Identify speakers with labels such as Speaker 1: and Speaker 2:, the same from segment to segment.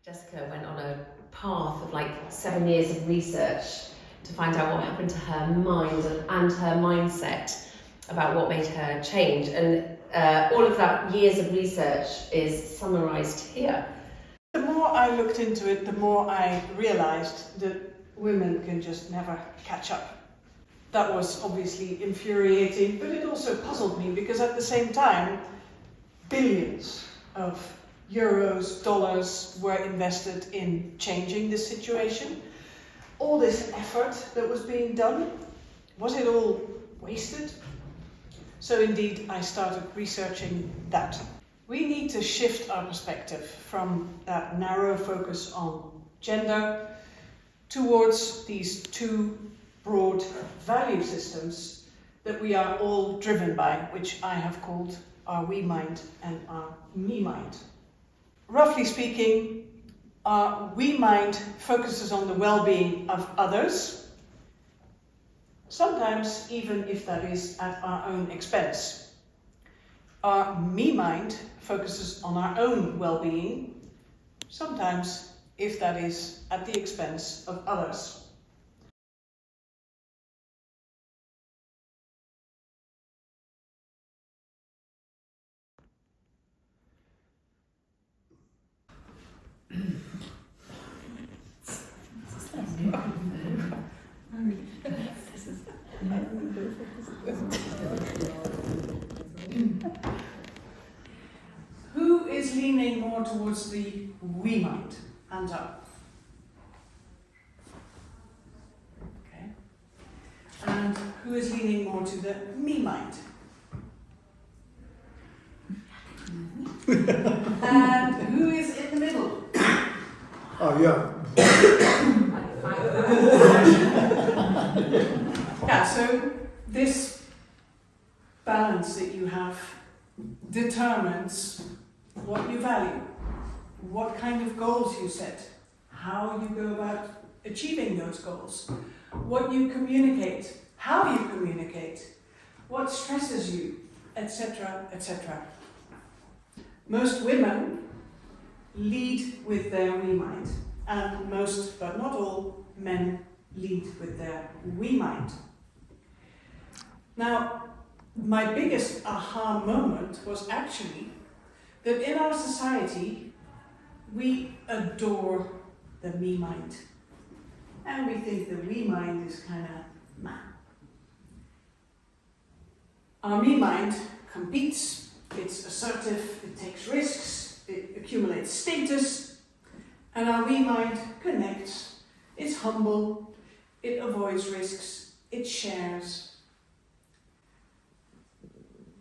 Speaker 1: Jessica went on a path of like 7 years of research to find out what happened to her mind and her mindset about what made her change. And all of that years of research is summarised here.
Speaker 2: The more I looked into it, the more I realised that women can just never catch up. That was obviously infuriating, but it also puzzled me because at the same time, billions of euros, dollars were invested in changing this situation. All this effort that was being done, was it all wasted? So indeed, I started researching that. We need to shift our perspective from that narrow focus on gender towards these two broad value systems that we are all driven by, which I have called our we mind and our me mind. Roughly speaking, our we mind focuses on the well-being of others, sometimes even if that is at our own expense. Our me mind focuses on our own well-being, sometimes if that is at the expense of others. Who is leaning more towards the we mind? Hands up. Okay. And who is leaning more to the me mind? And who is in the middle?
Speaker 3: Oh, yeah.
Speaker 2: Yeah, so this balance that you have determines what you value, what kind of goals you set, how you go about achieving those goals, what you communicate, how you communicate, what stresses you, etc., etc. Most women lead with their we mind, and most, but not all, men lead with their we mind. Now, my biggest aha moment was actually that in our society, we adore the me mind. And we think the we mind is kind of meh. Our me mind competes, it's assertive, it takes risks, it accumulates status, and our we mind connects, it's humble, it avoids risks, it shares.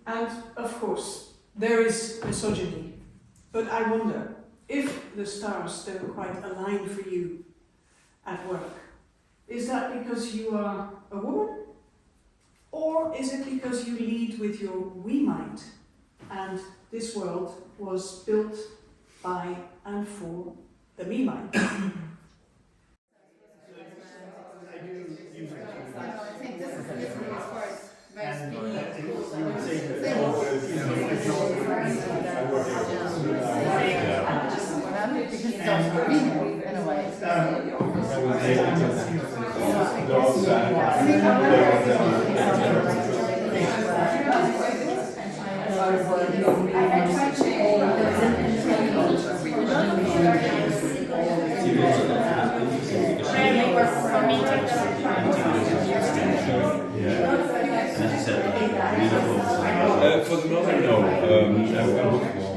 Speaker 2: And of course, there is misogyny, but I wonder if the stars don't quite align for you at work. Is that because you are a woman? Or is it because you lead with your we mind and this world was built by and for the me mind?
Speaker 4: For the moment, no.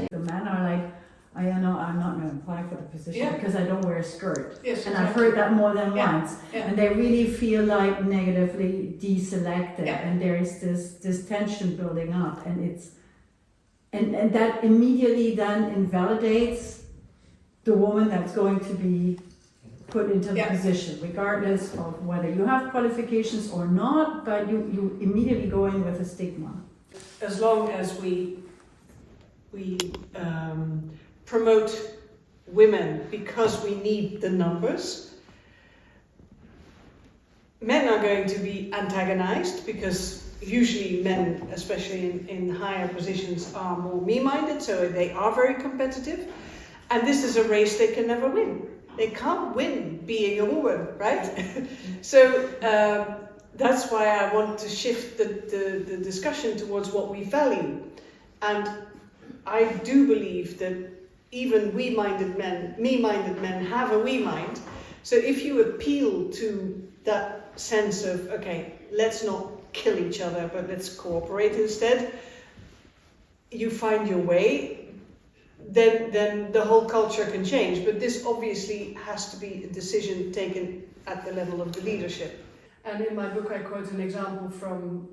Speaker 5: The men are like, oh, yeah, no, I'm not going to apply for the position because I don't wear a skirt.
Speaker 2: Yes,
Speaker 5: and I've heard that more than once.
Speaker 2: Yeah.
Speaker 5: And they really feel like negatively deselected,
Speaker 2: Yeah.
Speaker 5: and there is this tension building up, and it's and that immediately then invalidates the woman that's going to be put into the position, regardless of whether you have qualifications or not, but you immediately go in with a stigma.
Speaker 2: As long as we promote women because we need the numbers, men are going to be antagonized because usually men, especially in higher positions, are more me-minded, so they are very competitive. And this is a race they can never win. They can't win being a woman, right? So that's why I want to shift the discussion towards what we value. And I do believe that even me-minded men have a we mind. So if you appeal to that sense of, okay, let's not kill each other, but let's cooperate instead, you find your way, then the whole culture can change. But this obviously has to be a decision taken at the level of the leadership. And in my book I quote an example from,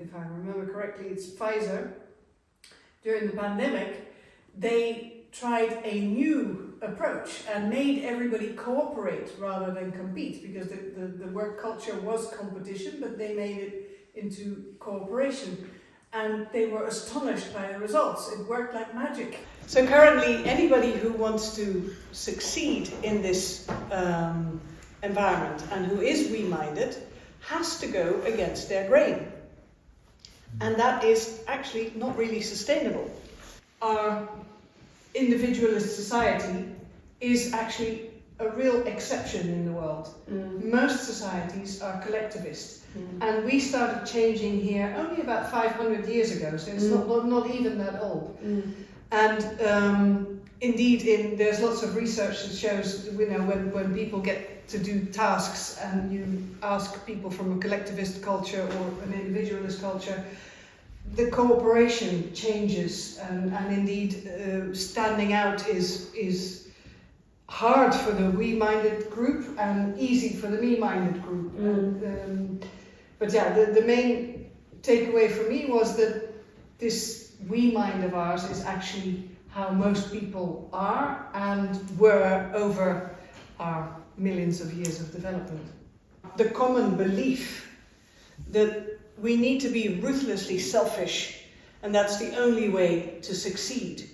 Speaker 2: if I remember correctly, it's Pfizer. During the pandemic, they tried a new approach and made everybody cooperate rather than compete, because the work culture was competition, but they made it into cooperation. And they were astonished by the results. It worked like magic. So currently, anybody who wants to succeed in this environment and who is we-minded has to go against their grain. And that is actually not really sustainable. Our individualist society is actually a real exception in the world. Most societies are collectivist. And we started changing here only about 500 years ago, so it's not even that old. And indeed, there's lots of research that shows, when people get to do tasks and you ask people from a collectivist culture or an individualist culture, the cooperation changes, and indeed standing out is hard for the we-minded group and easy for the me-minded group. But yeah, the main takeaway for me was that this we-mind of ours is actually how most people are and were over our millions of years of development. The common belief that we need to be ruthlessly selfish, and that's the only way to succeed.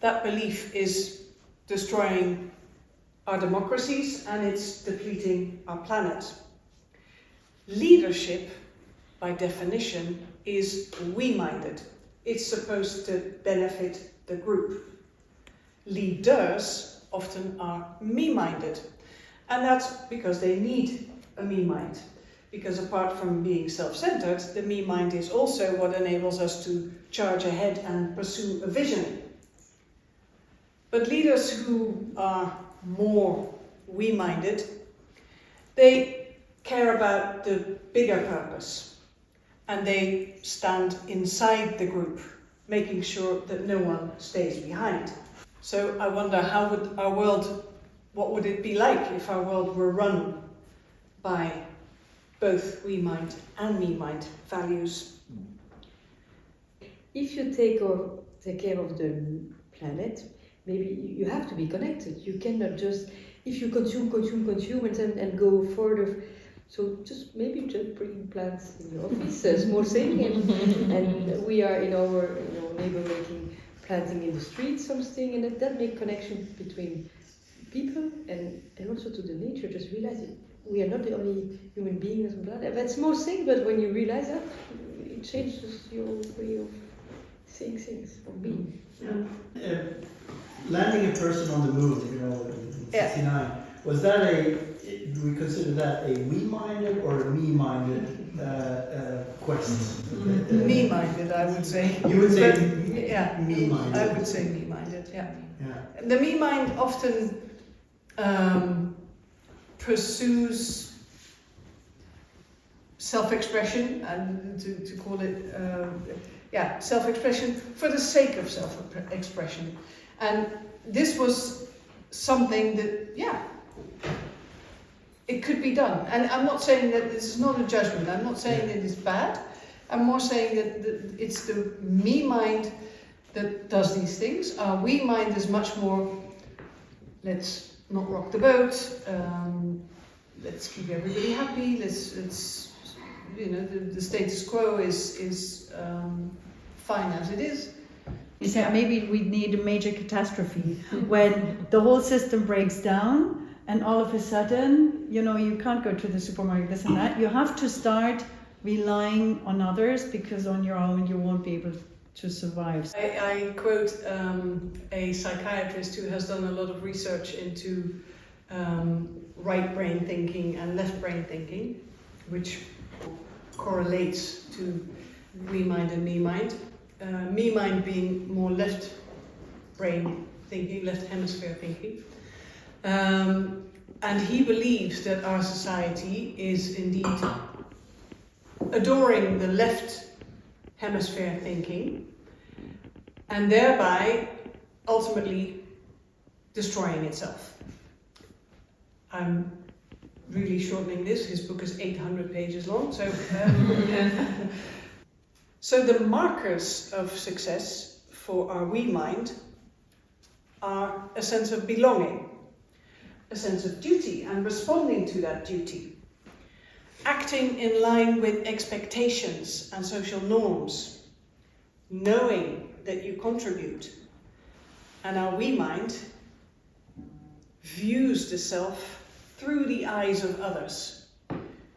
Speaker 2: That belief is destroying our democracies and it's depleting our planet. Leadership, by definition, is we-minded. It's supposed to benefit the group. Leaders often are me-minded, and that's because they need a me-mind. Because apart from being self-centered, the me-mind is also what enables us to charge ahead and pursue a vision. But leaders who are more we-minded, they care about the bigger purpose, and they stand inside the group, making sure that no one stays behind. So I wonder, how would our world, what would it be like if our world were run by both we-mind and me-mind values?
Speaker 6: If you take care of the planet, maybe you have to be connected. You cannot just, if you consume and go further. So just bring plants in your office, small thing, and we are in our neighbor making planting in the street something, and that make connection between people and also to the nature. Just realize it. We are not the only human beings and blah. That's small thing, but when you realize that, it changes your way of seeing things, of being.
Speaker 3: Landing a person on the moon, in 69, was that do we consider that a we-minded or a me-minded quest?
Speaker 2: Me-minded, I would say.
Speaker 3: You would say
Speaker 2: me-minded. I would say me-minded, yeah. The me-mind often pursues self-expression, and to call it self-expression for the sake of self-expression. And this was something that, it could be done. And I'm not saying that this is not a judgment. I'm not saying that it's bad. I'm more saying that it's the me-mind that does these things. Our we-mind is much more, let's not rock the boat, let's keep everybody happy, let's the status quo is fine as it is.
Speaker 5: You say maybe we need a major catastrophe when the whole system breaks down and all of a sudden, you can't go to the supermarket, this and that. You have to start relying on others, because on your own you won't be able to survive.
Speaker 2: I quote a psychiatrist who has done a lot of research into right brain thinking and left brain thinking, which correlates to we mind and me mind. Me mind being more left brain thinking, left hemisphere thinking. And he believes that our society is indeed adoring the left hemisphere thinking and thereby ultimately destroying itself. I'm really shortening this. His book is 800 pages long. So the markers of success for our we mind are a sense of belonging, a sense of duty and responding to that duty, acting in line with expectations and social norms, knowing that you contribute. And our we mind views the self through the eyes of others.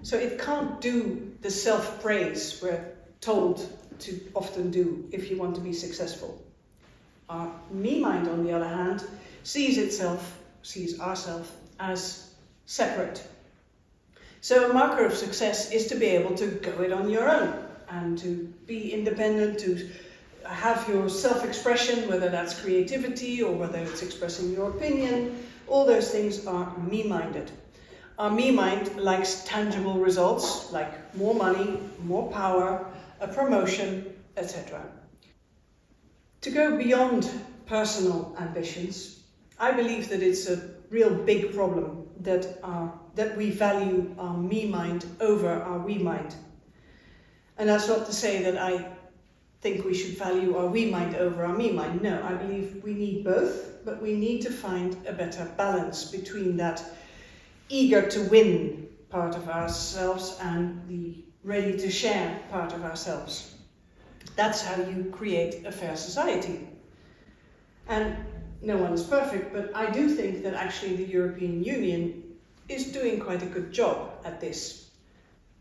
Speaker 2: So it can't do the self-praise we're told to often do if you want to be successful. Our me mind, on the other hand, sees ourself as separate. So a marker of success is to be able to go it on your own and to be independent, to have your self-expression, whether that's creativity or whether it's expressing your opinion. All those things are me-minded. Our me mind likes tangible results like more money, more power, a promotion, etc. To go beyond personal ambitions, I believe that it's a real big problem that we value our me mind over our we mind. And that's not to say that I think we should value our we mind over our me mind. No, I believe we need both, but we need to find a better balance between that eager to win part of ourselves and the ready to share part of ourselves. That's how you create a fair society. And no one is perfect, but I do think that actually the European Union is doing quite a good job at this.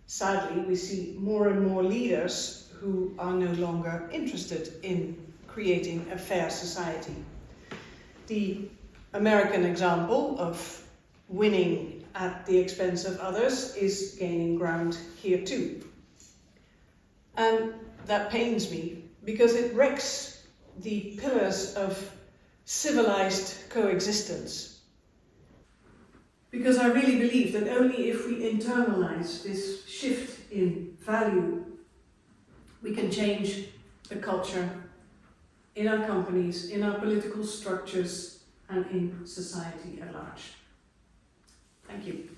Speaker 2: Sadly, we see more and more leaders who are no longer interested in creating a fair society. The American example of winning at the expense of others is gaining ground here too. And that pains me because it wrecks the pillars of civilized coexistence. Because I really believe that only if we internalize this shift in value, we can change the culture in our companies, in our political structures, and in society at large. Thank you.